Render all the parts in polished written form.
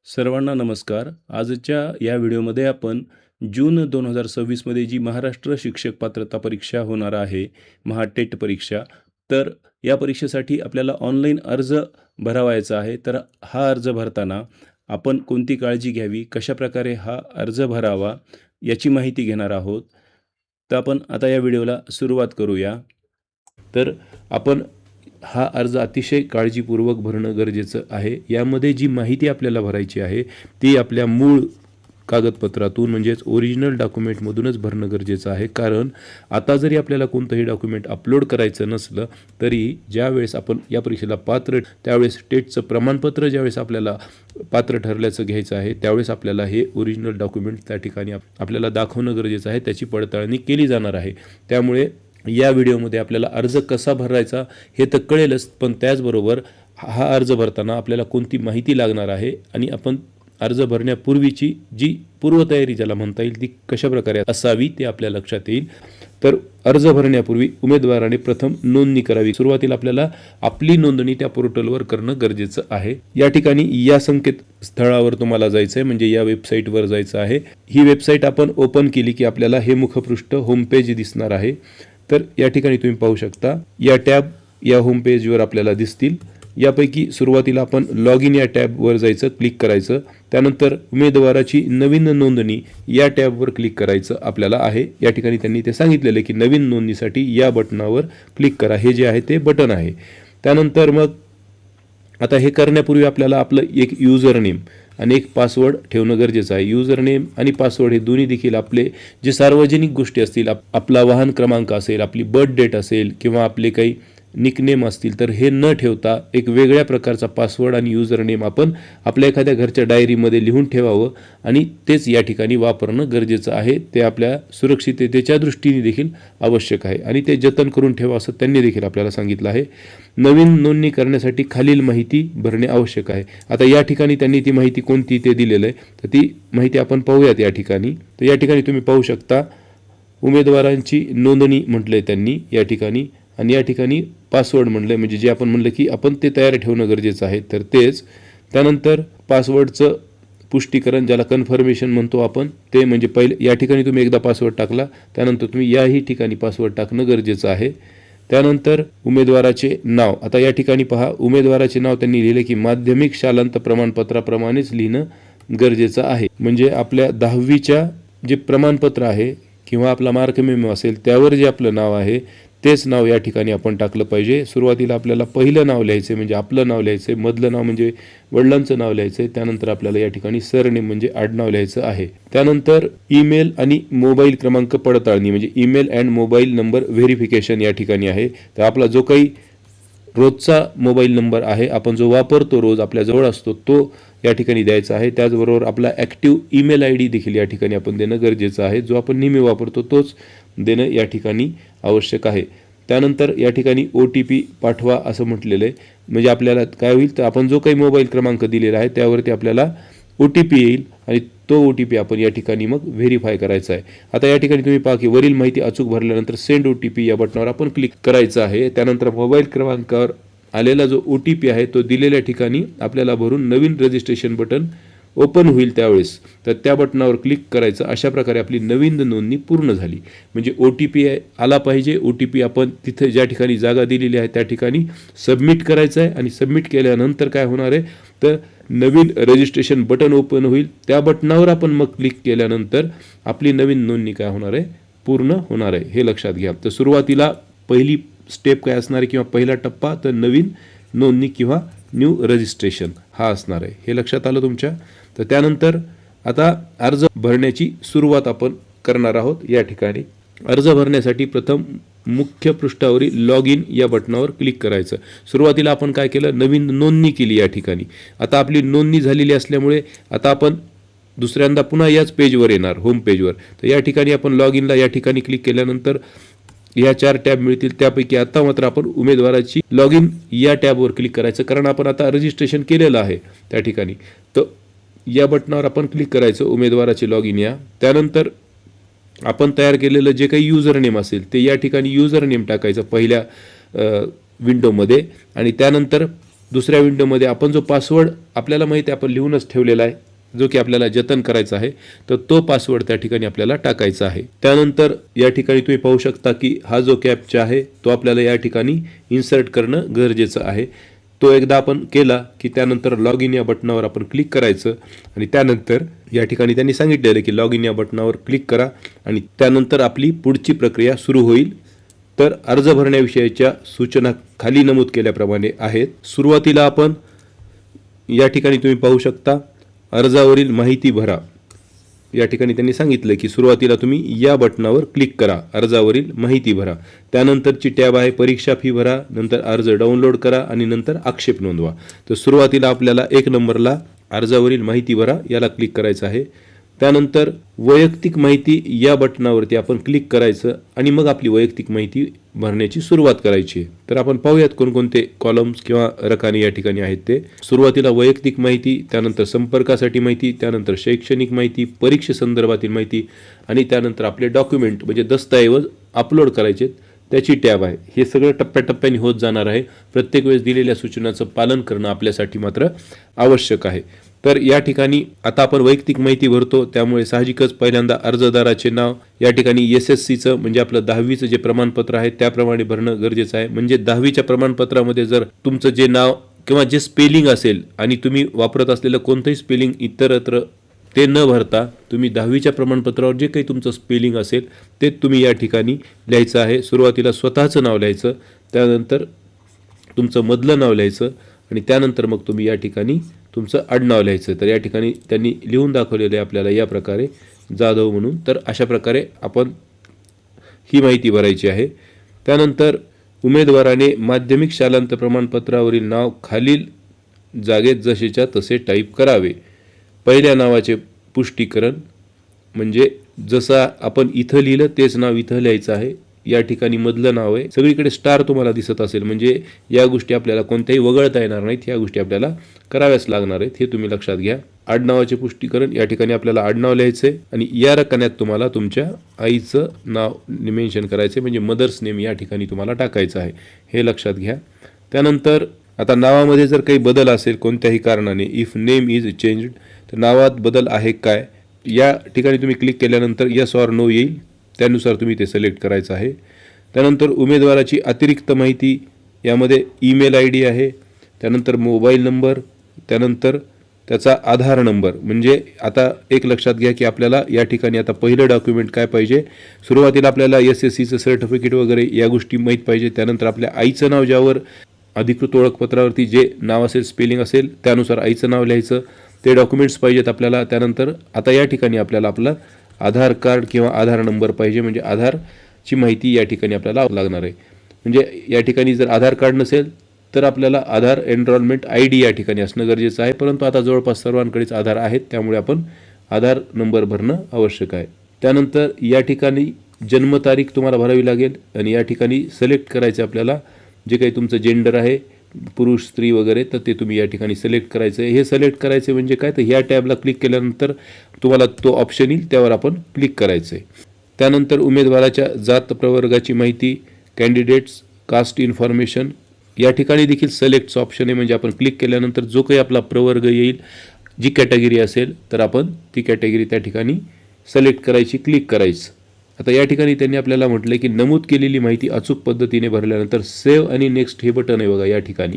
सर्वांना नमस्कार. आजच्या या व्हिडिओमध्ये आपण जून 2026 मध्ये जी महाराष्ट्र शिक्षक पात्रता परीक्षा होणार आहे, महाटेट परीक्षा, तर या परीक्षेसाठी आपल्याला ऑनलाईन अर्ज भरावयाचा आहे. तर हा अर्ज भरताना आपण कोणती काळजी घ्यावी, कशाप्रकारे हा अर्ज भरावा, याची माहिती घेणार आहोत. तर आपण आता या व्हिडिओला सुरुवात करूया. तर आपण हा अर्ज अतिशय काळजीपूर्वक भरणं गरजेचं आहे. यामध्ये जी माहिती आपल्याला भरायची आहे ती आपल्या मूळ कागदपत्रातून म्हणजेच ओरिजिनल डॉक्युमेंटमधूनच भरणं गरजेचं आहे. कारण आता जरी आपल्याला कोणतंही डॉक्युमेंट अपलोड करायचं नसलं तरी ज्यावेळेस आपण या परीक्षेला पात्र त्यावेळेस टेटचं प्रमाणपत्र ज्यावेळेस आपल्याला पात्र ठरल्याचं घ्यायचं आहे त्यावेळेस आपल्याला हे ओरिजिनल डॉक्युमेंट त्या ठिकाणी आपल्याला दाखवणं गरजेचं आहे. त्याची पडताळणी केली जाणार आहे. त्यामुळे या व्हिडिओमध्ये आपल्याला अर्ज कसा भरायचा हे तर कळेलच, पण त्याचबरोबर हा अर्ज भरताना आपल्याला कोणती माहिती लागणार आहे आणि आपण अर्ज भरण्यापूर्वीची जी पूर्वतयारी ज्याला म्हणता येईल ती कशाप्रकारे असावी ते आपल्या लक्षात येईल. तर अर्ज भरण्यापूर्वी उमेदवाराने प्रथम नोंदणी करावी. सुरुवातीला आपल्याला आपली नोंदणी त्या पोर्टलवर करणं गरजेचं आहे. या ठिकाणी या संकेतस्थळावर तुम्हाला जायचं आहे, म्हणजे या वेबसाईटवर जायचं आहे. ही वेबसाईट आपण ओपन केली की आपल्याला हे मुखपृष्ठ होमपेज दिसणार आहे. तर या ठिकाणी तुम्ही पाहू शकता या टॅब या होम पेजवर आपल्याला दिसतील. यापैकी सुरुवातीला आपण लॉग इन या टॅबवर जायचं, क्लिक करायचं. त्यानंतर उमेदवाराची नवीन नोंदणी या टॅबवर क्लिक करायचं आपल्याला आहे. या ठिकाणी त्यांनी ते सांगितलेलं की नवीन नोंदणीसाठी या बटनावर क्लिक करा, हे जे आहे ते बटन आहे. त्यानंतर मग आता हे करण्यापूर्वी आपल्याला आपलं एक युजर नेम आणि एक पासवर्ड ठेवणं गरजेचं आहे. युजर नेम आणि पासवर्ड हे दोन्ही देखील आपले जे सार्वजनिक गोष्टी असतील, आपला वाहन क्रमांक असेल, आपली बर्थ डेट असेल किंवा आपले काही निकनेम असतील, तर हे न ठेवता एक वेगळ्या प्रकारचा पासवर्ड आणि युजर नेम आपण आपल्या एखाद्या घरच्या डायरीमध्ये लिहून ठेवावं आणि तेच या ठिकाणी वापरणं गरजेचं आहे. ते आपल्या सुरक्षिततेच्या दृष्टीने देखील आवश्यक आहे आणि ते जतन करून ठेवा असं त्यांनी देखील आपल्याला सांगितलं आहे. नवीन नोंदणी करण्यासाठी खालील माहिती भरणे आवश्यक आहे. आता या ठिकाणी त्यांनी ती माहिती कोणती ते दिलेलं आहे, तर ती माहिती आपण पाहूयात या ठिकाणी. तर या ठिकाणी तुम्ही पाहू शकता उमेदवारांची नोंदणी म्हटलंय त्यांनी या ठिकाणी, आणि या ठिकाणी पासवर्ड म्हटलंय, म्हणजे जे आपण म्हणलं की आपण ते तयार ठेवणं गरजेचं आहे, तर तेच. त्यानंतर पासवर्डचं पुष्टीकरण ज्याला कन्फर्मेशन म्हणतो आपण, ते म्हणजे पहिले या ठिकाणी तुम्ही एकदा पासवर्ड टाकला त्यानंतर तुम्ही याही ठिकाणी पासवर्ड टाकणं गरजेचं आहे. त्यानंतर उमेदवाराचे नाव. आता या ठिकाणी पहा, उमेदवाराचे नाव त्यांनी लिहिले की माध्यमिक शालांत प्रमाणपत्राप्रमाणेच लिहिणं गरजेचं आहे. म्हणजे आपल्या 10वीच्या जे प्रमाणपत्र आहे किंवा आपला मार्क मेमो असेल त्यावर जे आपलं नाव आहे तेच नाव या ठिकाणी आपण टाकलं पाहिजे. सुरुवातीला आपल्याला पहिलं नाव लिहायचं म्हणजे आपलं नाव लिहायचं आहे, मधलं नाव म्हणजे वडिलांचं नाव लिहायचं आहे, त्यानंतर आपल्याला या ठिकाणी सरनेम म्हणजे आडनाव लिहायचं आहे. त्यानंतर ईमेल आणि मोबाईल क्रमांक पडताळणी म्हणजे email and mobile number verification या ठिकाणी आहे. तर आपला जो काही रोजचा मोबाईल नंबर आहे, आपण जो वापरतो रोज आपल्याजवळ असतो, तो या ठिकाणी द्यायचा आहे. त्याचबरोबर आपला ॲक्टिव्ह ईमेल आय डी देखील या ठिकाणी आपण देणं गरजेचं आहे. जो आपण नेहमी वापरतो तोच देणं या ठिकाणी आवश्यक आहे. त्यानंतर या ठिकाणी OTP पाठवा असं म्हटलेलं आहे. म्हणजे आपल्याला काय होईल, तर आपण जो काही मोबाईल क्रमांक दिलेला आहे त्यावरती आपल्याला OTP येईल आणि तो OTP आपण या ठिकाणी मग व्हेरीफाय करायचा आहे. आता या ठिकाणी तुम्ही पहा की वरील माहिती अचूक भरल्यानंतर सेंड OTP या बटनावर आपण क्लिक करायचं आहे. त्यानंतर मोबाईल क्रमांकावर आलेला जो OTP आहे तो दिलेल्या ठिकाणी आपल्याला भरून नवीन रजिस्ट्रेशन बटन ओपन होईल त्यावेळेस, तर त्या बटनावर क्लिक करायचं. अशा प्रकारे आपली नवीन नोंदणी पूर्ण झाली. म्हणजे OTP आला पाहिजे. OTP आपण तिथे ज्या ठिकाणी जागा दिलेली आहे त्या ठिकाणी सबमिट करायचं आहे आणि सबमिट केल्यानंतर काय होणार आहे, तर नवीन रजिस्ट्रेशन बटन ओपन होईल. त्या बटनावर आपण मग क्लिक केल्यानंतर आपली नवीन नोंदणी काय होणार आहे, पूर्ण होणार आहे. हे लक्षात घ्या. तर सुरुवातीला पहिली स्टेप काय असणार आहे किंवा पहिला टप्पा, तर नवीन नोंदणी किंवा न्यू रजिस्ट्रेशन हा असणार आहे. हे लक्षात आलं तुमच्या. तर त्यानंतर आता अर्ज भरण्याची सुरुवात आपण करणार आहोत. या ठिकाणी अर्ज भरण्यासाठी प्रथम मुख्य पृष्ठावरील लॉग इन या बटनावर क्लिक करायचं. सुरुवातीला आपण काय केलं, नवीन नोंदणी केली या ठिकाणी. आता आपली नोंदणी झालेली असल्यामुळे आता आपण दुसऱ्यांदा पुन्हा याच पेजवर येणार, होम पेजवर. तर या ठिकाणी आपण लॉग इनला या ठिकाणी क्लिक केल्यानंतर या 4 टॅब मिळतील. त्यापैकी आता मात्र आपण उमेदवाराची लॉग इन या टॅबवर क्लिक करायचं, कारण आपण आता रजिस्ट्रेशन केलेलं आहे त्या ठिकाणी. तर या बटनावर आपण क्लिक करायचं, उमेदवाराचे लॉग इन या. त्यानंतर आपण तयार केलेलं जे काही युजर नेम असेल ते या ठिकाणी युजर नेम टाकायचं पहिल्या विंडोमध्ये, आणि त्यानंतर दुसऱ्या विंडोमध्ये आपण जो पासवर्ड आपल्याला माहिती आहे आपण लिहूनच ठेवलेला आहे, जो की आपल्याला जतन करायचा आहे, तर तो पासवर्ड त्या ठिकाणी आपल्याला टाकायचा आहे. त्यानंतर या ठिकाणी तुम्ही पाहू शकता की हा जो कॅप्चा आहे तो आपल्याला या ठिकाणी इन्सर्ट करणं गरजेचं आहे. तो एकदा आपण केला की त्यानंतर लॉग इन या बटनावर आपण क्लिक करायचं आणि त्यानंतर या ठिकाणी त्यांनी सांगितलेलं की लॉग इन या बटनावर क्लिक करा आणि त्यानंतर आपली पुढची प्रक्रिया सुरू होईल. तर अर्ज भरण्याविषयीच्या सूचना खाली नमूद केल्याप्रमाणे आहेत. सुरुवातीला आपण या ठिकाणी तुम्ही पाहू शकता अर्जावरील माहिती भरा. या ठिकाणी त्यांनी सांगितलं की सुरुवातीला तुम्ही या बटनावर क्लिक करा, अर्जावरील माहिती भरा. त्यानंतरची टॅब आहे परीक्षा फी भरा, नंतर अर्ज डाउनलोड करा आणि नंतर आक्षेप नोंदवा. तर सुरुवातीला आपल्याला 1 नंबरला अर्जावरील माहिती भरा याला क्लिक करायचं आहे. त्यानंतर वैयक्तिक माहिती या बटनावरती आपण क्लिक करायचं आणि मग आपली वैयक्तिक माहिती भरण्याची सुरुवात करायची. तर आपण पाहूयात कोणकोणते कॉलम्स किंवा रकाने या ठिकाणी आहेत ते. सुरुवातीला वैयक्तिक माहिती, त्यानंतर संपर्कासाठी माहिती, त्यानंतर शैक्षणिक माहिती, परीक्षेसंदर्भातील माहिती आणि त्यानंतर आपले डॉक्युमेंट म्हणजे दस्तऐवज अपलोड करायचे त्याची टॅब आहे. हे सगळं टप्प्याटप्प्याने होत जाणार आहे. प्रत्येक वेळेस दिलेल्या सूचनांचं पालन करणं आपल्यासाठी मात्र आवश्यक आहे. तर या ठिकाणी आता आपण वैयक्तिक माहिती भरतो, त्यामुळे साहजिकच पहिल्यांदा अर्जदाराचे नाव या ठिकाणी SSCचं म्हणजे आपलं 10वीचं जे प्रमाणपत्र आहे त्याप्रमाणे भरणं गरजेचं आहे. म्हणजे 10वीच्या प्रमाणपत्रामध्ये जर तुमचं जे नाव किंवा जे स्पेलिंग असेल आणि तुम्ही वापरत असलेलं कोणतंही स्पेलिंग इतरत्र ते न भरता तुम्ही 10वीच्या प्रमाणपत्रावर जे काही तुमचं स्पेलिंग असेल ते तुम्ही या ठिकाणी लिहायचं आहे. सुरुवातीला स्वतःचं नाव लिहायचं, त्यानंतर तुमचं मधलं नाव लिहायचं आणि त्यानंतर मग तुम्ही या ठिकाणी तुमचं आडनाव लिहायचं. तर या ठिकाणी त्यांनी लिहून दाखवलेलं आहे आपल्याला या प्रकारे जाधव म्हणून. तर अशा प्रकारे आपण ही माहिती भरायची आहे. त्यानंतर उमेदवाराने माध्यमिक शालांत प्रमाणपत्रावरील नाव खालील जागेत जसेच्या तसे टाईप करावे. पहिल्या नावाचे पुष्टीकरण म्हणजे जसं आपण इथं लिहिलं तेच नाव इथं लिहायचं आहे. या ठिकाणी मधलं नाव आहे, सगळीकडे स्टार तुम्हाला दिसत असेल म्हणजे या गोष्टी आपल्याला कोणत्याही वगळता येणार नाहीत, ह्या गोष्टी आपल्याला कराव्याच लागणार आहेत, हे तुम्ही लक्षात घ्या. आडनावाचे पुष्टीकरण या ठिकाणी आपल्याला आडनाव लिहायचे आणि या रकान्यात तुम्हाला तुमच्या आईचं नाव मेन्शन करायचं म्हणजे मदर्स नेम या ठिकाणी तुम्हाला टाकायचं आहे, हे लक्षात घ्या. त्यानंतर आता नावामध्ये जर काही बदल असेल कोणत्याही कारणाने, इफ नेम इज चेंज्ड, तर नावात बदल आहे काय या ठिकाणी तुम्ही क्लिक केल्यानंतर यस ऑर नो येईल, त्यानुसार तुम्ही ते सिलेक्ट करायचं आहे. त्यानंतर उमेदवाराची अतिरिक्त माहिती यामध्ये ईमेल ID आहे, त्यानंतर मोबाईल नंबर, त्यानंतर त्याचा आधार नंबर. म्हणजे आता एक लक्षात घ्या की आपल्याला या ठिकाणी आता पहिलं डॉक्युमेंट काय पाहिजे, सुरुवातीला आपल्याला SSCचं सर्टिफिकेट वगैरे या गोष्टी माहीत पाहिजे. त्यानंतर आपल्या आईचं नाव ज्यावर अधिकृत ओळखपत्रावरती जे नाव असेल स्पेलिंग असेल त्यानुसार आईचं नाव लिहायचं, ते डॉक्युमेंट्स पाहिजेत आपल्याला. त्यानंतर आता या ठिकाणी आपल्याला आपलं आधार कार्ड किंवा आधार नंबर पाहिजे म्हणजे आधारची माहिती या ठिकाणी आपल्याला लागणार आहे. म्हणजे या ठिकाणी जर आधार कार्ड नसेल तर आपल्याला आधार एनरोलमेंट ID या ठिकाणी असणं गरजेचं आहे, परंतु आता जवळपास सर्वांकडेच आधार आहेत त्यामुळे आपण आधार नंबर भरणं आवश्यक आहे. त्यानंतर या ठिकाणी जन्मतारीख तुम्हाला भरावी लागेल आणि या ठिकाणी सिलेक्ट करायचं आपल्याला जे काही तुमचं जेंडर आहे पुरुष स्त्री वगैरे, तर ते तुम्ही या ठिकाणी सिलेक्ट करायचं आहे. हे सिलेक्ट करायचे म्हणजे काय, तर ह्या टॅबला क्लिक केल्यानंतर तुम्हाला तो ऑप्शन येईल त्यावर आपण क्लिक करायचं आहे. त्यानंतर उमेदवाराच्या जात प्रवर्गाची माहिती, कॅन्डिडेट्स कास्ट इन्फॉर्मेशन या ठिकाणी देखील सिलेक्टचं ऑप्शन आहे. म्हणजे आपण क्लिक केल्यानंतर जो काही आपला प्रवर्ग येईल, जी कॅटेगरी असेल तर आपण ती कॅटेगरी त्या ठिकाणी सिलेक्ट करायची, क्लिक करायचं. आता या ठिकाणी त्यांनी आपल्याला म्हटलं की नमूद केलेली माहिती अचूक पद्धतीने भरल्यानंतर सेव्ह आणि नेक्स्ट हे बटन आहे बघा या ठिकाणी,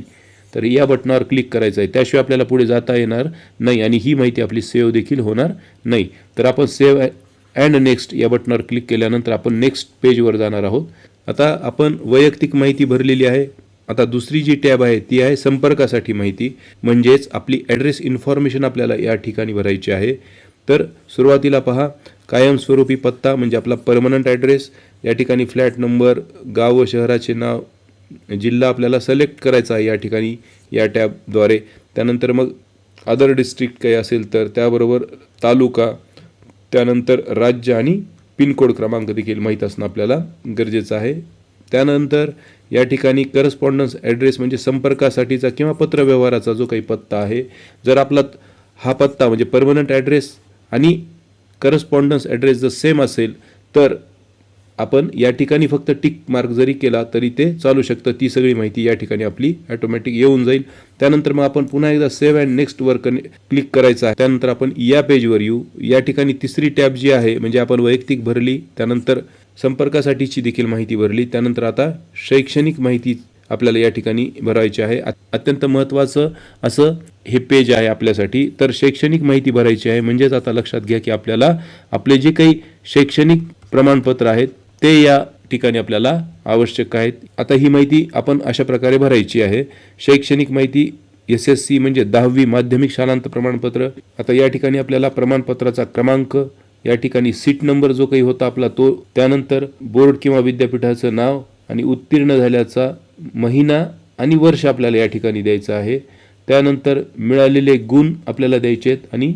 तर या बटनावर क्लिक करायचं आहे. त्याशिवाय आपल्याला पुढे जाता येणार नाही आणि ही माहिती आपली सेव्ह देखील होणार नाही. तर आपण सेव्ह अँड नेक्स्ट या बटनावर क्लिक केल्यानंतर आपण नेक्स्ट पेजवर जाणार आहोत. आता आपण वैयक्तिक माहिती भरलेली आहे. आता दुसरी जी टॅब आहे ती आहे संपर्कासाठी माहिती, म्हणजेच आपली ॲड्रेस इन्फॉर्मेशन आपल्याला या ठिकाणी भरायची आहे. तर सुरुवातीला पहा कायमस्वरूपी पत्ता म्हणजे आपला परमनंट ॲड्रेस, या ठिकाणी फ्लॅट नंबर, गाव व शहराचे नाव, जिल्हा आपल्याला सिलेक्ट करायचा आहे या ठिकाणी या टॅबद्वारे. त्यानंतर मग अदर डिस्ट्रिक्ट काही असेल तर त्याबरोबर तालुका, त्यानंतर राज्य आणि पिनकोड क्रमांक देखील माहीत असणं आपल्याला गरजेचं आहे. त्यानंतर या ठिकाणी करस्पॉन्डन्स ॲड्रेस म्हणजे संपर्कासाठीचा किंवा पत्रव्यवहाराचा जो काही पत्ता आहे, जर आपला हा पत्ता म्हणजे परमनंट ॲड्रेस आणि करस्पॉन्डन्स ॲड्रेस जर सेम असेल तर आपण या ठिकाणी फक्त टिक मार्क जरी केला तरी ते चालू शकतं. ती सगळी माहिती या ठिकाणी आपली ऑटोमॅटिक येऊन जाईल. त्यानंतर मग आपण पुन्हा एकदा सेव्ह अँड नेक्स्टवर क्लिक करायचं आहे. त्यानंतर आपण या पेजवर येऊ. या ठिकाणी तिसरी टॅब जी आहे म्हणजे आपण वैयक्तिक भरली, त्यानंतर संपर्कासाठीची देखील माहिती भरली, त्यानंतर आता शैक्षणिक माहिती आपल्याला या ठिकाणी भरायची आहे. अत्यंत महत्त्वाचं असं हे पेज आहे आपल्यासाठी. तर शैक्षणिक माहिती भरायची आहे. म्हणजेच आता लक्षात घ्या की आपल्याला आपले जे काही शैक्षणिक प्रमाणपत्र आहेत ते या ठिकाणी आपल्याला आवश्यक आहेत. आता ही माहिती आपण अशा प्रकारे भरायची आहे. शैक्षणिक माहिती SSC म्हणजे 10वी माध्यमिक शालांत प्रमाणपत्र. आता या ठिकाणी आपल्याला प्रमाणपत्राचा क्रमांक, या ठिकाणी सीट नंबर जो काही होता आपला तो, त्यानंतर बोर्ड किंवा विद्यापीठाचं नाव आणि उत्तीर्ण झाल्याचा महिना आणि वर्ष आपल्याला या ठिकाणी द्यायचं आहे. त्यानंतर मिळालेले गुण आपल्याला द्यायचे आहेत आणि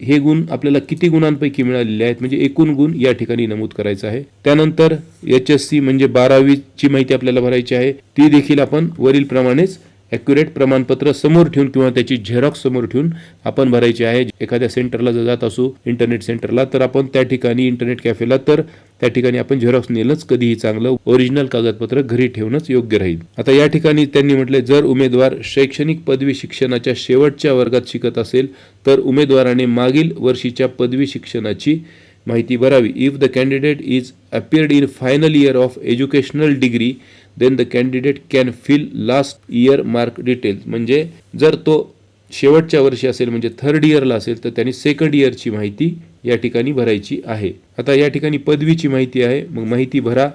हे गुण आपल्याला किती गुणांपैकी मिळालेले आहेत म्हणजे एकूण गुण या ठिकाणी नमूद करायचं आहे. त्यानंतर HSC म्हणजे 12वीची माहिती आपल्याला भरायची आहे. ती देखील आपण वरील प्रमाणेच ॲक्युरेट प्रमाणपत्र समोर ठेवून किंवा त्याची झेरॉक्स समोर ठेवून आपण भरायची आहे. एखाद्या सेंटरला जर जात असू इंटरनेट सेंटरला तर आपण त्या ठिकाणी इंटरनेट कॅफेला तर त्या ठिकाणी आपण झेरॉक्स नेलंच कधीही चांगलं. ओरिजिनल कागदपत्र घरी ठेवणंच योग्य राहील. आता या ठिकाणी त्यांनी म्हटले जर उमेदवार शैक्षणिक पदवी शिक्षणाच्या शेवटच्या वर्गात शिकत असेल तर उमेदवाराने मागील वर्षीच्या पदवी शिक्षणाची माहिती भरावी. If the candidate is appeared in final year of educational degree then the candidate can fill last year mark details. म्हणजे जर तो शेवटच्या वर्षी असेल म्हणजे थर्ड इयरला असेल तर त्यांनी सेकंड इयरची माहिती या ठिकाणी भरायची आहे. आता या ठिकाणी पदवीची माहिती आहे. मग माहिती भरा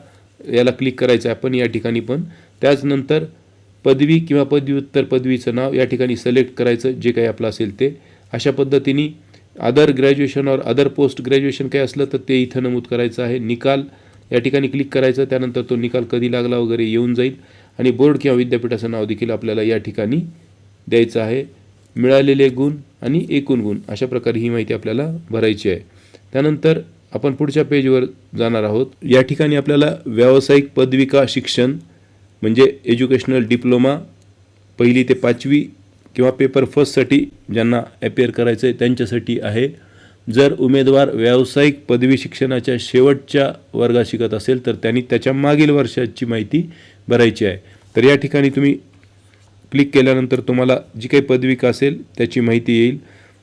याला क्लिक करायचं आहे आपण या ठिकाणी पण. त्याचनंतर पदवी किंवा पदव्युत्तर पदवीचं नाव या ठिकाणी सिलेक्ट करायचं जे काही आपलं असेल ते. अशा पद्धतीने अदर ग्रॅज्युएशन और अदर पोस्ट ग्रॅज्युएशन काही असलं तर ते इथं नमूद करायचं आहे. निकाल या ठिकाणी क्लिक करायचं. त्यानंतर तो निकाल कधी लागला वगैरे येऊन जाईल आणि बोर्ड किंवा विद्यापीठाचं नाव देखील आपल्याला या ठिकाणी द्यायचं आहे. मिळालेले गुण आणि एकूण गुण अशा प्रकारे ही माहिती आपल्याला भरायची आहे. त्यानंतर आपण पुढच्या पेजवर जाणार आहोत. या ठिकाणी आपल्याला व्यावसायिक पदविका शिक्षण म्हणजे एज्युकेशनल डिप्लोमा 1ली ते 5वी किंवा पेपर फर्स्टसाठी ज्यांना अपियर करायचं आहे त्यांच्यासाठी आहे. जर उमेदवार व्यावसायिक पदवी शिक्षणाच्या शेवटच्या वर्गात शिकत असेल तर त्यांनी त्याच्या मागील वर्षाची माहिती भरायची आहे. तर या ठिकाणी तुम्ही क्लिक केल्यानंतर तुम्हाला जी काही पदविका असेल त्याची माहिती येईल.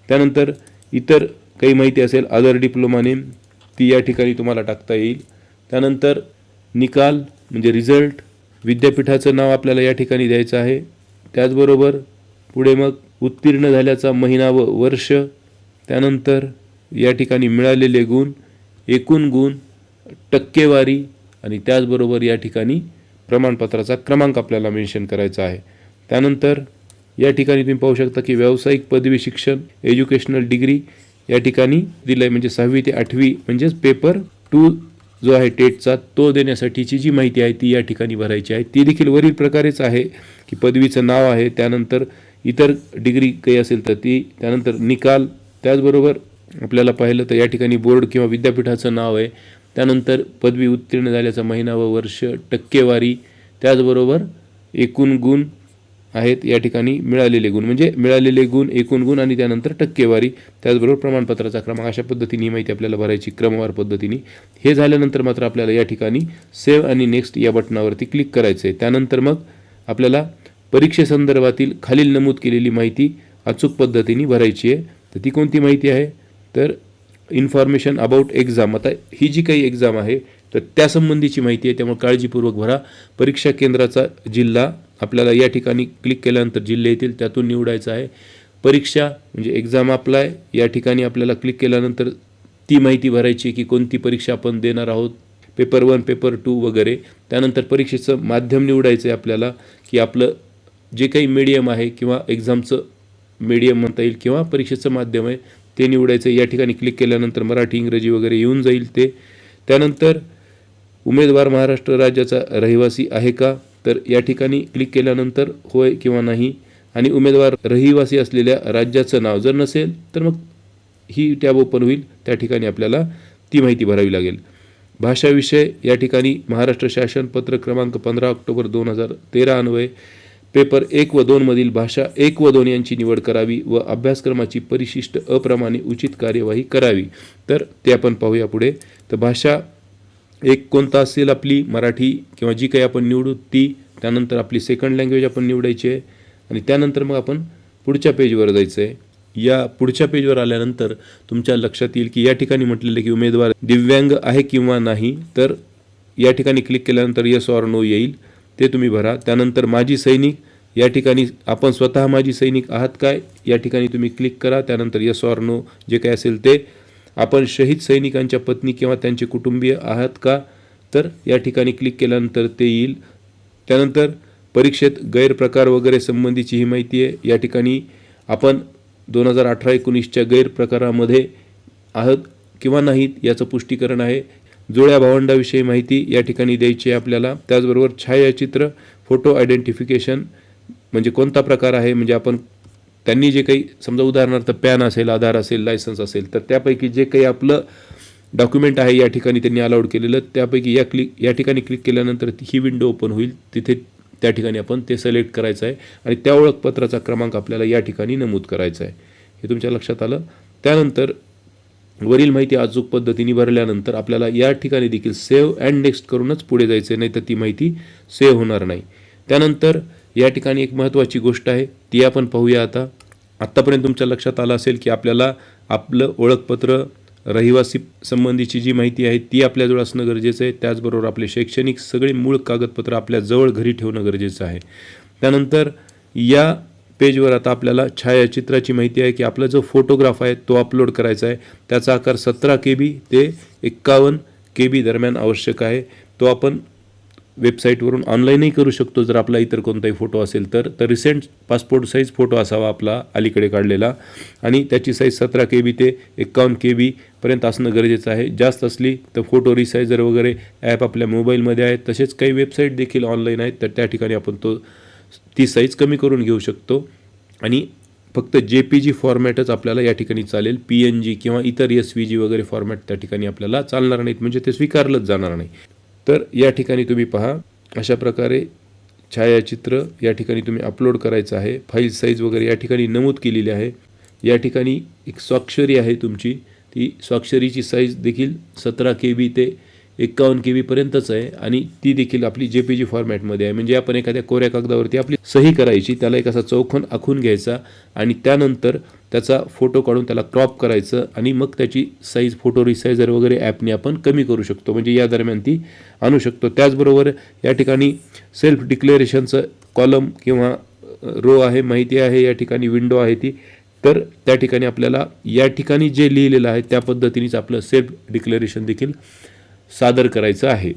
त्यानंतर इतर काही माहिती असेल अदर डिप्लोमा नेम ती या ठिकाणी तुम्हाला टाकता येईल. त्यानंतर निकाल म्हणजे रिझल्ट, विद्यापीठाचं नाव आपल्याला या ठिकाणी द्यायचं आहे. त्याचबरोबर पुढे मग उत्तीर्ण झाल्याचा महिना व वर्ष, त्यानंतर या ठिकाणी मिळालेले गुण, एकूण गुण, टक्केवारी आणि त्याचबरोबर या ठिकाणी प्रमाणपत्राचा क्रमांक आपल्याला मेन्शन करायचा आहे. त्यानंतर या ठिकाणी तुम्ही पाहू शकता की व्यावसायिक पदवी शिक्षण एज्युकेशनल डिग्री या ठिकाणी दिलं आहे म्हणजे 6वी ते 8वी म्हणजेच पेपर 2 जो आहे टेटचा तो देण्यासाठीची जी माहिती आहे ती या ठिकाणी भरायची आहे. ती देखील वरील प्रकारेच आहे की पदवीचं नाव आहे, त्यानंतर इतर डिग्री काही असेल तर ती, त्यानंतर निकाल, त्याचबरोबर आपल्याला पाहिलं तर या ठिकाणी बोर्ड किंवा विद्यापीठाचं नाव आहे, त्यानंतर पदवी उत्तीर्ण झाल्याचा महिना व वर्ष, टक्केवारी, त्याचबरोबर एकूण गुण आहेत या ठिकाणी मिळालेले गुण म्हणजे मिळालेले गुण, एकूण गुण आणि त्यानंतर टक्केवारी, त्याचबरोबर प्रमाणपत्राचा क्रमांक. अशा पद्धतीने ही माहिती आपल्याला भरायची क्रमवार पद्धतीने. हे झाल्यानंतर मात्र आपल्याला या ठिकाणी सेव्ह आणि नेक्स्ट या बटनावरती क्लिक करायचं आहे. त्यानंतर मग आपल्याला परीक्षेसंदर्भातील खालील नमूद केलेली माहिती अचूक पद्धतीने भरायची आहे. तर ती कोणती माहिती आहे तर इन्फॉर्मेशन अबाउट एक्झाम. आता ही जी काही एक्झाम आहे तर त्यासंबंधीची माहिती आहे त्यामुळे काळजीपूर्वक भरा. परीक्षा केंद्राचा जिल्हा आपल्याला या ठिकाणी क्लिक केल्यानंतर जिल्हे येतील त्यातून निवडायचं आहे. परीक्षा म्हणजे एक्झाम अप्लाय या ठिकाणी आपल्याला क्लिक केल्यानंतर ती माहिती भरायची की कोणती परीक्षा आपण देणार आहोत, पेपर 1 पेपर 2 वगैरे. त्यानंतर परीक्षेचं माध्यम निवडायचं आहे आपल्याला की आपलं जे काही मीडियम आहे किंवा एक्झामचं मीडियम म्हणता येईल किंवा परीक्षेचं माध्यम आहे ते निवडायचं. या ठिकाणी क्लिक केल्यानंतर मराठी इंग्रजी वगैरे येऊन जाईल ते. त्यानंतर उमेदवार महाराष्ट्र राज्याचा रहिवासी आहे का तर या ठिकाणी क्लिक केल्यानंतर होय किंवा नाही, आणि उमेदवार रहिवासी असलेल्या राज्याचं नाव जर नसेल तर मग ही टॅब ओपन होईल, त्या ठिकाणी आपल्याला ती माहिती भरावी लागेल. भाषा विषय या ठिकाणी महाराष्ट्र शासन पत्र क्रमांक 15 ऑक्टोबर 2013 अन्वये पेपर 1 व 2 मधील भाषा 1 व 2 यांची निवड करावी व अभ्यासक्रमाची परिशिष्ट अप्रमाणे उचित कार्यवाही करावी. तर ते आपण पाहूया पुढे. तर भाषा एक कोणता असेल आपली मराठी किंवा जी काही आपण निवडू ती, त्यानंतर आपली सेकंड लँग्वेज आपण निवडायची आहे आणि त्यानंतर मग आपण पुढच्या पेजवर जायचं आहे. या पुढच्या पेजवर आल्यानंतर तुमच्या लक्षात येईल की या ठिकाणी म्हटलेलं की उमेदवार दिव्यांग आहे किंवा नाही, तर या ठिकाणी क्लिक केल्यानंतर येस ऑर नो येईल, ते तुम्ही भरा. त्यानंतर माजी सैनिक, या ठिकाणी आपण स्वतः माजी सैनिक आहात काय या ठिकाणी तुम्ही क्लिक करा. त्यानंतर येस ऑर नो जे काही असेल ते. आपण शहीद सैनिकांच्या पत्नी किंवा त्यांचे कुटुंबीय आहात का, तर या ठिकाणी क्लिक केल्यानंतर ते येईल. त्यानंतर परीक्षेत गैरप्रकार वगैरे संबंधीची ही माहिती आहे. या ठिकाणी आपण 2018-19च्या गैरप्रकारामध्ये आहात किंवा नाहीत याचं पुष्टीकरण आहे. जुळ्या भावंडाविषयी माहिती या ठिकाणी द्यायची आहे आपल्याला. त्याचबरोबर छायाचित्र, फोटो आयडेंटिफिकेशन म्हणजे कोणता प्रकार आहे, म्हणजे आपण त्यांनी जे काही समजा उदाहरणार्थ पॅन असेल, आधार असेल, लायसन्स असेल, तर त्यापैकी जे काही आपलं डॉक्युमेंट आहे या ठिकाणी त्यांनी अलाउड केलेलं, त्यापैकी या ठिकाणी क्लिक केल्यानंतर ही विंडो ओपन होईल. तिथे त्या ठिकाणी आपण ते सिलेक्ट करायचं आहे आणि त्या ओळखपत्राचा क्रमांक आपल्याला या ठिकाणी नमूद करायचा आहे. हे तुमच्या लक्षात आलं. त्यानंतर वरील माहिती अचूक पद्धतीने भरल्यानंतर आपल्याला या ठिकाणी देखील सेव्ह अँड नेक्स्ट करूनच पुढे जायचं आहे, नाही तर ती माहिती सेव्ह होणार नाही. त्यानंतर या ठिकाणी एक महत्त्वाची गोष्ट आहे ती आपण पाहूया. आत्तापर्यंत तुमच्या लक्षात आलं असेल की आपल्याला आपलं ओळखपत्र, रहिवासी संबंधीची जी माहिती आहे ती आपल्याजवळ असणं गरजेचं आहे. त्याचबरोबर आपले शैक्षणिक सगळे मूळ कागदपत्र आपल्याजवळ घरी ठेवणं गरजेचं आहे. त्यानंतर या पेजवर आता आपल्याला छायाचित्राची माहिती आहे की आपला जो फोटोग्राफ आहे तो अपलोड करायचा आहे. त्याचा आकार 17 KB ते 51 KB दरम्यान आवश्यक आहे. तो आपण वेबसाईटवरून ऑनलाईनही करू शकतो जर आपला इतर कोणताही फोटो असेल तर. रिसेंट पासपोर्ट साईज फोटो असावा आपला अलीकडे काढलेला आणि त्याची साईज 17 KB ते 51 KB पर्यंत असणं गरजेचं आहे. जास्त असली तर फोटो रिसायझर वगैरे ॲप आपल्या मोबाईलमध्ये आहेत. तसेच काही वेबसाईट देखील ऑनलाईन आहेत, तर त्या ठिकाणी आपण ती साईज कमी करून घेऊ शकतो आणि फक्त JPG फॉर्मॅटच आपल्याला या ठिकाणी चालेल. PNG किंवा इतर SVG वगैरे फॉर्मॅट त्या ठिकाणी आपल्याला चालणार नाहीत, म्हणजे ते स्वीकारलंच जाणार नाही. तर या ठिकाणी तुम्ही पहा, अशा प्रकारे छायाचित्र या ठिकाणी तुम्ही अपलोड करायचं आहे. फाईल साईज वगैरे या ठिकाणी नमूद केलेली आहे. या ठिकाणी एक स्वाक्षरी आहे तुमची, ती स्वाक्षरीची साईज देखील 17 KB ते 51 KB पर्यंतच आहे आणि ती देखील आपली JPG फॉर्मॅटमध्ये आहे. म्हणजे आपण एखाद्या कोऱ्या कागदावरती आपली सही करायची, त्याला एक असा चौकोन आखून घ्यायचा आणि त्यानंतर त्याचा फोटो काढून त्याला क्रॉप करायचं आणि मग त्याची साईज फोटो रिसायझर वगैरे ॲपने आपण कमी करू शकतो, म्हणजे या दरम्यान ती आणू शकतो. त्याचबरोबर या ठिकाणी सेल्फ डिक्लेरेशनचं कॉलम किंवा रो आहे, माहिती आहे, या ठिकाणी विंडो आहे ती. तर त्या ठिकाणी आपल्याला या ठिकाणी जे लिहिलेलं आहे त्या पद्धतीनेच आपलं सेल्फ डिक्लेरेशन देखील सादर करायचं आहे.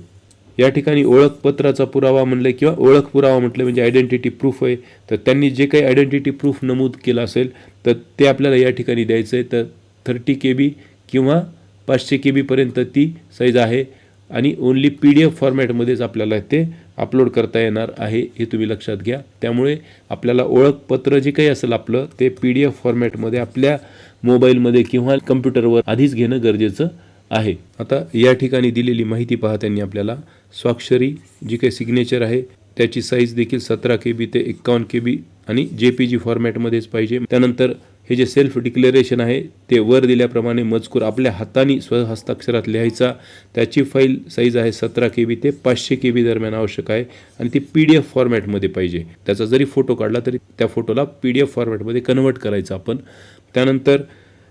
या ठिकाणी ओळखपत्राचा पुरावा म्हणलं किंवा ओळख पुरावा म्हटलं म्हणजे आयडेंटिटी प्रूफ आहे. तर त्यांनी जे काही आयडेंटिटी प्रूफ नमूद केलं असेल तर ते आपल्याला या ठिकाणी द्यायचं आहे. तर 30 KB किंवा 500 KB पर्यंत ती साईज आहे आणि ओन्ली PDF फॉर्मॅटमध्येच आपल्याला ते अपलोड करता येणार आहे, हे तुम्ही लक्षात घ्या. त्यामुळे आपल्याला ओळखपत्र जे काही असेल आपलं ते PDF फॉर्मॅटमध्ये आपल्या मोबाईलमध्ये किंवा कम्प्युटरवर आधीच घेणं गरजेचं आहे. आता या ठिकाणी दिलेली माहिती पहा, त्यांनी आपल्याला स्वाक्षरी जी काही सिग्नेचर आहे त्याची साईज देखील 17 KB ते 51 KB आणि JPG फॉर्मॅटमध्येच पाहिजे. त्यानंतर हे जे सेल्फ डिक्लेरेशन आहे ते वर दिल्याप्रमाणे मजकूर आपल्या हाताने स्वहस्ताक्षरात लिहायचा. त्याची फाईल साईज आहे 17 KB ते 500 KB दरम्यान आवश्यक आहे आणि ती PDF फॉर्मॅटमध्ये पाहिजे. त्याचा जरी फोटो काढला तरी त्या फोटोला PDF फॉर्मॅटमध्ये कन्वर्ट करायचं आपण. त्यानंतर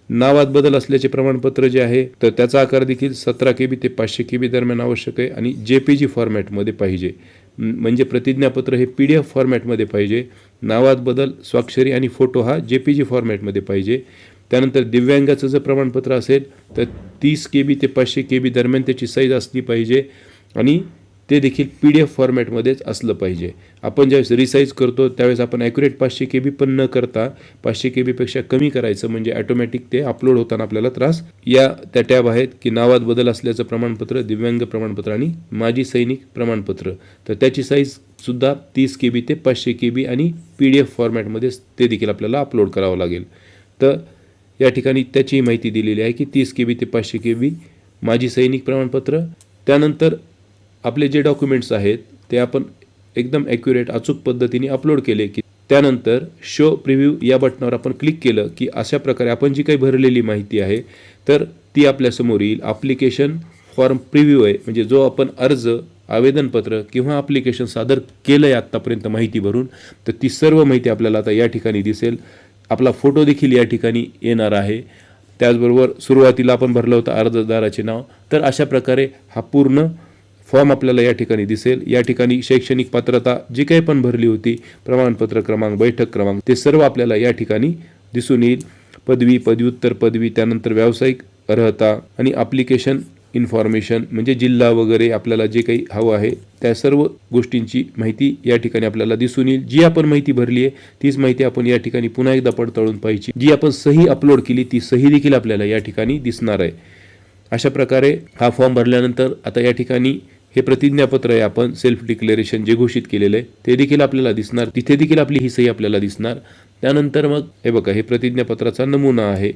नावात बदल असल्याचे प्रमाणपत्र जे आहे तर त्याचा आकार देखील 17 KB ते 500 KB दरम्यान आवश्यक आहे आणि JPG फॉर्मॅटमध्ये पाहिजे. म्हणजे प्रतिज्ञापत्र हे PDF फॉर्मॅटमध्ये पाहिजे. नावात बदल, स्वाक्षरी आणि फोटो हा JPG फॉर्मॅटमध्ये पाहिजे. त्यानंतर दिव्यांगाचं जर प्रमाणपत्र असेल तर 30 KB ते 500 KB दरम्यान त्याची साईज असली पाहिजे आणि ते देखील PDF फॉर्मॅटमध्येच असलं पाहिजे. आपण ज्यावेळेस रिसाईज करतो त्यावेळेस आपण ॲक्युरेट 500 KB पण न करता 500 KBपेक्षा कमी करायचं, म्हणजे ॲटोमॅटिक ते अपलोड होताना आपल्याला त्रास. त्या टॅब आहेत की नावात बदल असल्याचं प्रमाणपत्र, दिव्यांग प्रमाणपत्र आणि माजी सैनिक प्रमाणपत्र. तर त्याची साईजसुद्धा 30 KB ते 500 KB आणि PDF फॉर्मॅटमध्येच ते देखील आपल्याला अपलोड करावं लागेल. तर या ठिकाणी त्याची माहिती दिलेली आहे की 30 KB ते 500 KB माजी सैनिक प्रमाणपत्र. त्यानंतर आपले जे डॉक्युमेंट्स आहेत ते आपण एकदम ॲक्युरेट अचूक पद्धतीने अपलोड केले की त्यानंतर शो प्रिव्ह्यू या बटनावर आपण क्लिक केलं की अशा प्रकारे आपण जी काही भरलेली माहिती आहे तर ती आपल्यासमोर येईल. ॲप्लिकेशन फॉर्म प्रिव्ह्यू आहे, म्हणजे जो आपण अर्ज, आवेदनपत्र किंवा ॲप्लिकेशन सादर केलं आहे आत्तापर्यंत माहिती भरून, तर ती सर्व माहिती आपल्याला आता या ठिकाणी दिसेल. आपला फोटो देखील या ठिकाणी येणार आहे. त्याचबरोबर सुरुवातीला आपण भरलं होतं अर्जदाराचे नाव. तर अशा प्रकारे हा पूर्ण फॉर्म आपल्याला या ठिकाणी दिसेल. या ठिकाणी शैक्षणिक पात्रता जी काही पण भरली होती, प्रमाणपत्र क्रमांक, बैठक क्रमांक, ते सर्व आपल्याला या ठिकाणी दिसून येईल. पदवी, पदव्युत्तर पदवी, त्यानंतर व्यावसायिक अर्हता आणि ॲप्लिकेशन इन्फॉर्मेशन, म्हणजे जिल्हा वगैरे आपल्याला जे काही हवं आहे त्या सर्व गोष्टींची माहिती या ठिकाणी आपल्याला दिसून येईल. जी आपण माहिती भरली आहे तीच माहिती आपण या ठिकाणी पुन्हा एकदा पडताळून पाहिजे. जी आपण सही अपलोड केली ती सही देखील आपल्याला या ठिकाणी दिसणार आहे. अशा प्रकारे हा फॉर्म भरल्यानंतर आता या ठिकाणी हे प्रतिज्ञापत्र आहे, आपण सेल्फ डिक्लेरेशन जे घोषित केलेलं आहे ते देखील आपल्याला दिसणार. तिथे देखील आपली ही सही आपल्याला दिसणार. त्यानंतर मग हे बघा, हे प्रतिज्ञापत्राचा नमुना आहे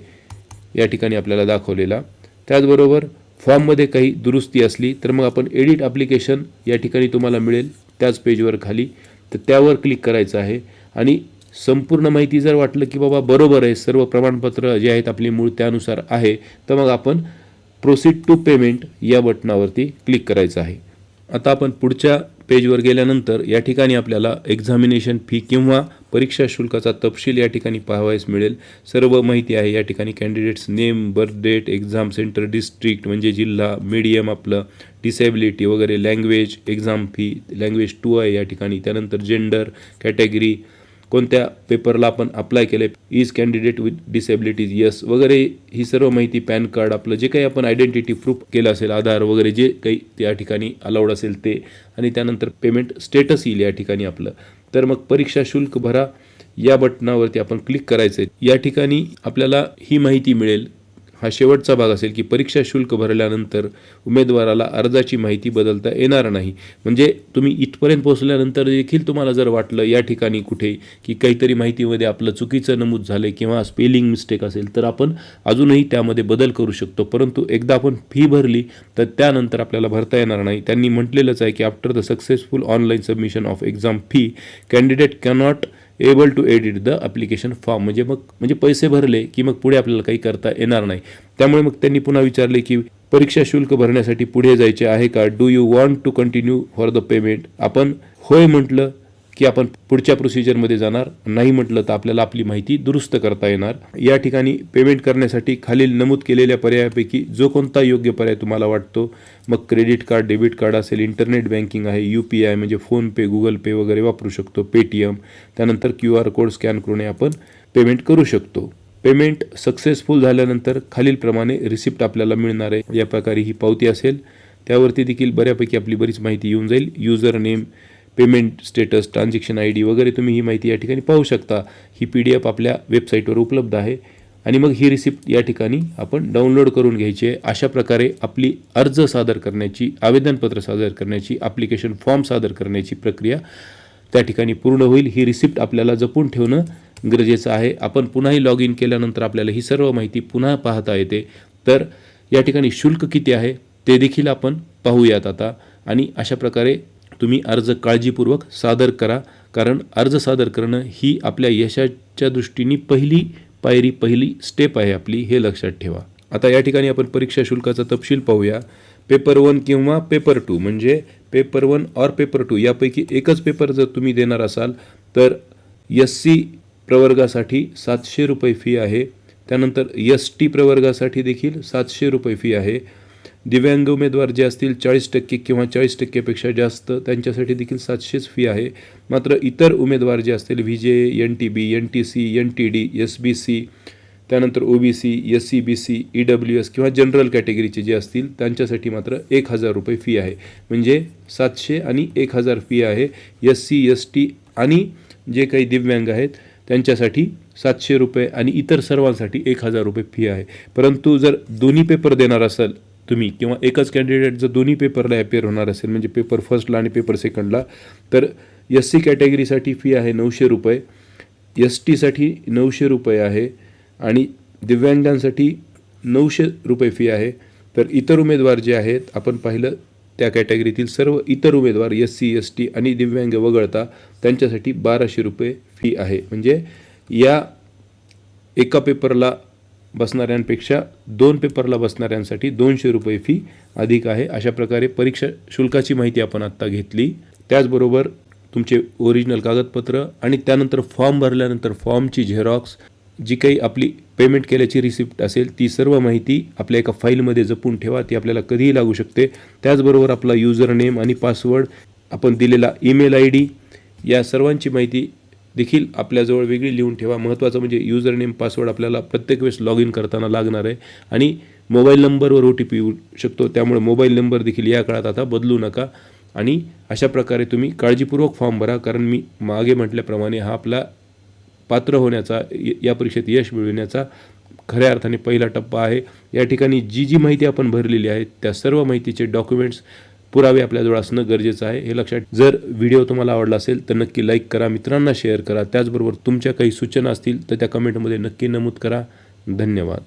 या ठिकाणी आपल्याला दाखवलेला. त्याचबरोबर फॉर्ममध्ये काही दुरुस्ती असली तर मग आपण एडिट ॲप्लिकेशन या ठिकाणी तुम्हाला मिळेल त्याच पेजवर खाली, तर त्यावर क्लिक करायचं आहे. आणि संपूर्ण माहिती जर वाटलं की बाबा बरोबर आहे, सर्व प्रमाणपत्र जे आहेत आपली मूळ त्यानुसार आहे, तर मग आपण प्रोसीड टू पेमेंट या बटनावरती क्लिक करायचं आहे. आता आपण पुढच्या पेजवर गेल्यानंतर या ठिकाणी आपल्याला एक्झामिनेशन फी किंवा परीक्षा शुल्काचा तपशील या ठिकाणी पाहावयास मिळेल. सर्व माहिती आहे या ठिकाणी. Candidate's name, birth date, exam centre, district म्हणजे जिल्हा, मीडियम आपलं, डिसेबिलिटी वगैरे, लँग्वेज, एक्झाम फी, लँग्वेज 2 आहे या ठिकाणी. त्यानंतर जेंडर, कॅटेगरी, कोणत्या पेपरला आपण अप्लाय केलं आहे, is candidate with disabilities yes वगैरे, ही सर्व माहिती. पॅन कार्ड, आपलं जे काही आपण आयडेंटिटी प्रूफ केलं असेल, आधार वगैरे जे काही त्या ठिकाणी अलाउड असेल ते. आणि त्यानंतर पेमेंट स्टेटस येईल या ठिकाणी आपलं. तर मग परीक्षा शुल्क भरा या बटनावरती आपण क्लिक करायचं आहे. या ठिकाणी आपल्याला ही माहिती मिळेल. हा शेवटचा भाग असेल की परीक्षा शुल्क भरल्यानंतर उमेदवाराला अर्जाची माहिती बदलता येणार नाही. म्हणजे तुम्ही इथपर्यंत पोहोचल्यानंतर देखील तुम्हाला जर वाटलं या ठिकाणी कुठे की काहीतरी माहितीमध्ये आपलं चुकीचं नमूद झालं किंवा स्पेलिंग मिस्टेक असेल, तर आपण अजूनही त्यामध्ये बदल करू शकतो. परंतु एकदा आपण फी भरली तर त्यानंतर आपल्याला भरता येणार नाही. त्यांनी म्हटलेलंच आहे की after the successful online submission of exam fee candidate cannot able to edit the application form. म्हणजे पैसे भरले की मग पुढे आपल्याला काही करता येणार नाही. त्यामुळे मग त्यांनी पुन्हा विचारले की परीक्षा शुल्क भरण्यासाठी पुढे जायचे आहे का, do you want to continue for the payment. आपण होय म्हटलं की आपण पुढच्या प्रोसिजरमध्ये जाणार, नाही म्हटलं तर आपल्याला आपली माहिती दुरुस्त करता येणार. या ठिकाणी पेमेंट करण्यासाठी खालील नमूद केलेल्या पर्यायापैकी जो कोणता योग्य पर्याय तुम्हाला वाटतो, मग क्रेडिट कार्ड, डेबिट कार्ड असेल, इंटरनेट बँकिंग आहे, UPI म्हणजे फोनपे, गुगल पे वगैरे वापरू शकतो, पेटीएम, त्यानंतर QR कोड स्कॅन करून आपण पेमेंट करू शकतो. पेमेंट सक्सेसफुल झाल्यानंतर खालीलप्रमाणे रिसिप्ट आपल्याला मिळणार आहे. या प्रकारे ही पावती असेल, त्यावरती देखील बऱ्यापैकी आपली बरीच माहिती येऊन जाईल. User name, payment status, transaction ID वगैरे तुम्ही ही माहिती या ठिकाणी पाहू शकता. ही PDF आपल्या वेबसाईटवर उपलब्ध आहे. आणि मग ही रिसिप्ट या ठिकाणी आपण डाउनलोड करून घ्यायची आहे. अशा प्रकारे आपली अर्ज सादर करण्याची, आवेदनपत्र सादर करण्याची, ॲप्लिकेशन फॉर्म सादर करण्याची प्रक्रिया त्या ठिकाणी पूर्ण होईल. ही रिसिप्ट आपल्याला जपून ठेवणं गरजेचं आहे. आपण पुन्हाही लॉग इन केल्यानंतर आपल्याला ही सर्व माहिती पुन्हा पाहता येते. तर या ठिकाणी शुल्क किती आहे ते देखील आपण पाहूयात आता. आणि अशा प्रकारे तुम्ही अर्ज काळजीपूर्वक सादर करा, कारण अर्ज सादर करणं ही आपल्या यशाच्या दृष्टीने पहिली पायरी, पहिली स्टेप आहे आपली, हे लक्षात ठेवा. आता या ठिकाणी आपण परीक्षा शुल्काचा तपशील पाहूया. पेपर 1 किंवा पेपर 2, म्हणजे पेपर 1 और पेपर 2 यापैकी एकच पेपर जर तुम्ही देणार असाल तर SC प्रवर्गासाठी 700 रुपये फी आहे. त्यानंतर ST प्रवर्गासाठी देखील 700 रुपये फी आहे. दिव्यांग उमेदवार जे असतील 40% किंवा 40%पेक्षा जास्त, त्यांच्यासाठी देखील 700च फी आहे. मात्र इतर उमेदवार जे असतील VJ, NTB, NTC, NTD, SBC, त्यानंतर OBC, SCBC, EWS किंवा जनरल कॅटेगरीचे जे असतील त्यांच्यासाठी मात्र 1000 रुपये फी आहे. म्हणजे 700 आणि 1000 फी आहे. SC, ST आणि जे काही दिव्यांग आहेत त्यांच्यासाठी 700 रुपये आणि इतर सर्वांसाठी 1000 रुपये फी आहे. परंतु जर दोन्ही पेपर देणार असाल तुम्ही किंवा एकच कॅन्डिडेट जर दोन्ही पेपरला अपियर होणार असेल, म्हणजे पेपर फर्स्टला आणि पेपर सेकंडला, तर SC कॅटेगरीसाठी फी आहे 900 रुपये, STसाठी 900 रुपये आहे आणि दिव्यांगांसाठी 900 रुपये फी आहे. तर इतर उमेदवार जे आहेत आपण पाहिलं त्या कॅटेगरीतील सर्व इतर उमेदवार SC, ST आणि दिव्यांग वगळता त्यांच्यासाठी 1200 रुपये फी आहे. म्हणजे या एका पेपरला बसणाऱ्यांपेक्षा 2 पेपरला बसणाऱ्यांसाठी 200 रुपये फी अधिक आहे. अशा प्रकारे परीक्षा शुल्काची माहिती आपण आत्ता घेतली. त्याचबरोबर तुमचे ओरिजिनल कागदपत्र आणि त्यानंतर फॉर्म भरल्यानंतर फॉर्मची झेरॉक्स, जी काही आपली पेमेंट केल्याची रिसिप्ट असेल ती सर्व माहिती आपल्या एका फाईलमध्ये जपून ठेवा. ती आपल्याला कधीही लागू शकते. त्याचबरोबर आपला युजर नेम आणि पासवर्ड, आपण दिलेला ईमेल ID या सर्वांची माहिती देखील आपल्याजवळ वेगळी लिहून ठेवा. महत्त्वाचं म्हणजे युजर नेम पासवर्ड आपल्याला प्रत्येक वेळेस लॉग इन करताना लागणार आहे आणि मोबाईल नंबरवर OTP येऊ शकतो. त्यामुळे मोबाईल नंबर देखील या काळात आता बदलू नका. आणि अशा प्रकारे तुम्ही काळजीपूर्वक फॉर्म भरा, कारण मी मागे म्हटल्याप्रमाणे हा आपला पात्र होण्याचा, या परीक्षेत यश मिळविण्याचा खऱ्या अर्थाने पहिला टप्पा आहे. या ठिकाणी जी माहिती आपण भरलेली आहे त्या सर्व माहितीचे डॉक्युमेंट्स, पुरावे आपल्याजवळ असणं गरजेचं आहे, हे लक्षात. जर व्हिडिओ तुम्हाला आवडला असेल तर नक्की लाईक करा, मित्रांना शेअर करा. त्याचबरोबर तुमच्या काही सूचना असतील तर त्या कमेंटमध्ये नक्की नमूद करा. धन्यवाद.